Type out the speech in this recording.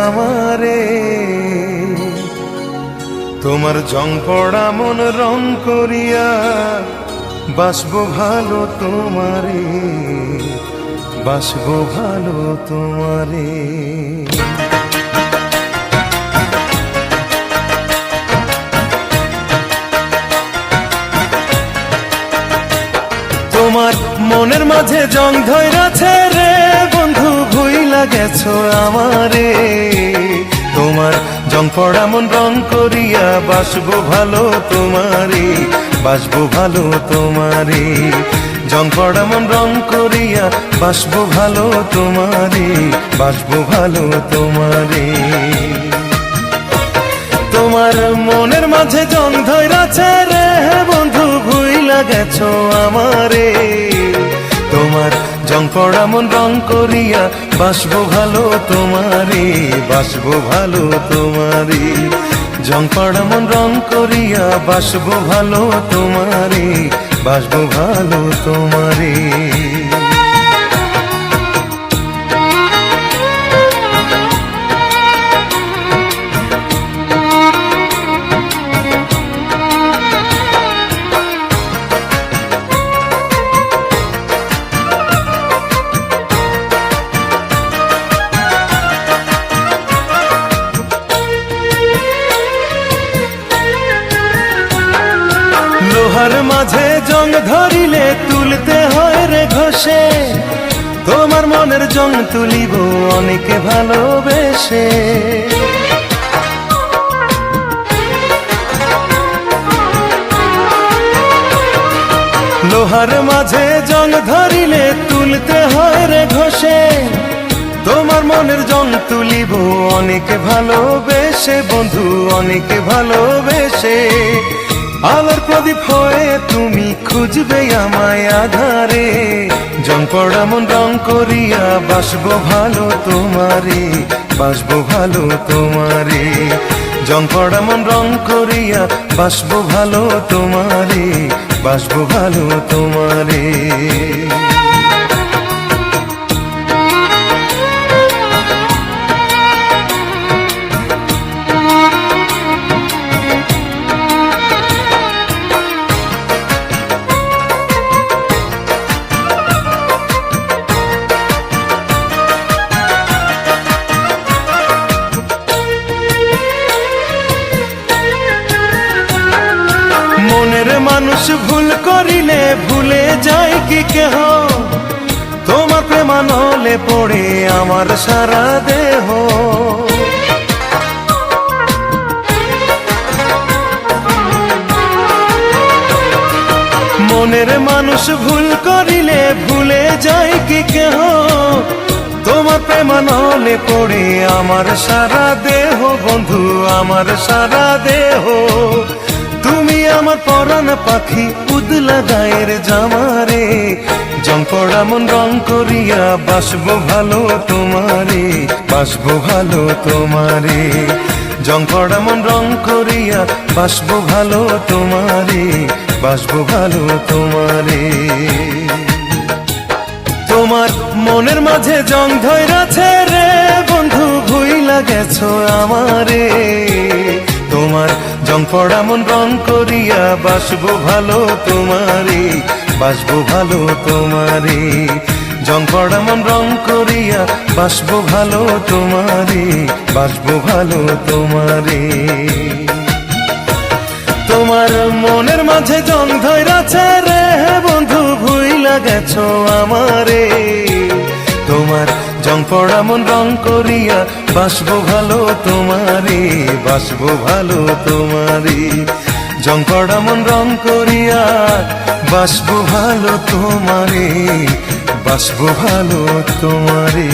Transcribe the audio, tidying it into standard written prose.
আমারে, তোমার জং পড়া মন রং করিয়া বাসবো ভালো তোমারে, বাসবো ভালো তোমারে। তোমার মনের মাঝে জং ধইরাছে রে বন্ধু, ভুইলা গেছো আমারে। তোমার জং পড়া মন রং করিয়া বাসবো ভালো তোমারে, বাসবো ভালো তোমারে। জং পড়া মন রং করিয়া বাসবো ভালো তোমারে, বাসবো ভালো তোমারে। তোমার মনের মাঝে জং ধইরাছে রে বন্ধু, ভুইলা গেছো আমারে। তোমার জং পড়া মন রং করিয়া বাসবো ভালো তোমারে, বাসবো ভালো তোমারে। জং পড়া মন রং করিয়া বাসবো ভালো তোমারে, বাসবো ভালো তোমারে। লোহার মাঝে জং ধরিলে তুলতে হয় রে ঘষে, তোমার মনের জং তুলিব অনেকে ভালোবেসে। লোহার মাঝে জং ধরিলে তুলতে হয় রে ঘষে, তোমার মনের জং তুলিব অনেকে ভালোবেসে বন্ধু, অনেকে ভালোবেসে। আলোর প্রদীপ হয়ে তুমি খুঁজবে আমায় আধারে, জং পড়া মন রং করিয়া বাসবো ভালো তোমারে, বাসবো ভালো তোমারে। জং পড়া মন রং করিয়া বাসবো ভালো তোমারে, বাসবো ভালো তোমারে। মনের মানুষ ভুল করিলে ভুলে যায় কি কেহ, তোমার প্রেমানলে পড়ে আমার সারা দেহ। মনের মানুষ ভুল করিলে ভুলে যায় কি কেহ, তোমার প্রেমানলে পড়ে আমার সারা দেহ বন্ধু, আমার সারা দেহ। তুমি আমার পরাণ পাখি উদলা গায়ের জামারে, জং পড়া মন রং করিয়া বাসবো ভালো তোমারে, বাসবো ভালো তোমারে। জং পড়া মন রং করিয়া বাসবো ভালো তোমারে, বাসবো ভালো তোমারে। তোমার মনের মাঝে জং ধইরাছে রে বন্ধু, ভুইলা গেছো আমারে। তোমার জং পড়া মন রং করিয়া বাসবো ভালো তোমারে, বাসবো ভালো তোমারে। জং পড়া মন রং করিয়া বাসবো ভালো তোমারে, বাসবো ভালো তোমারে। তোমার মনের মাঝে জং ধইরাছে রে বন্ধু, ভুইলা গেছো আমারে। তোমার জং পড়া মন রং করিয়া বাসবো ভালো তোমারে, বাসবো ভালো তোমারে। জং পড়া মন রং করিয়া বাসবো ভালো তোমারে, বাসবো ভালো তোমারে।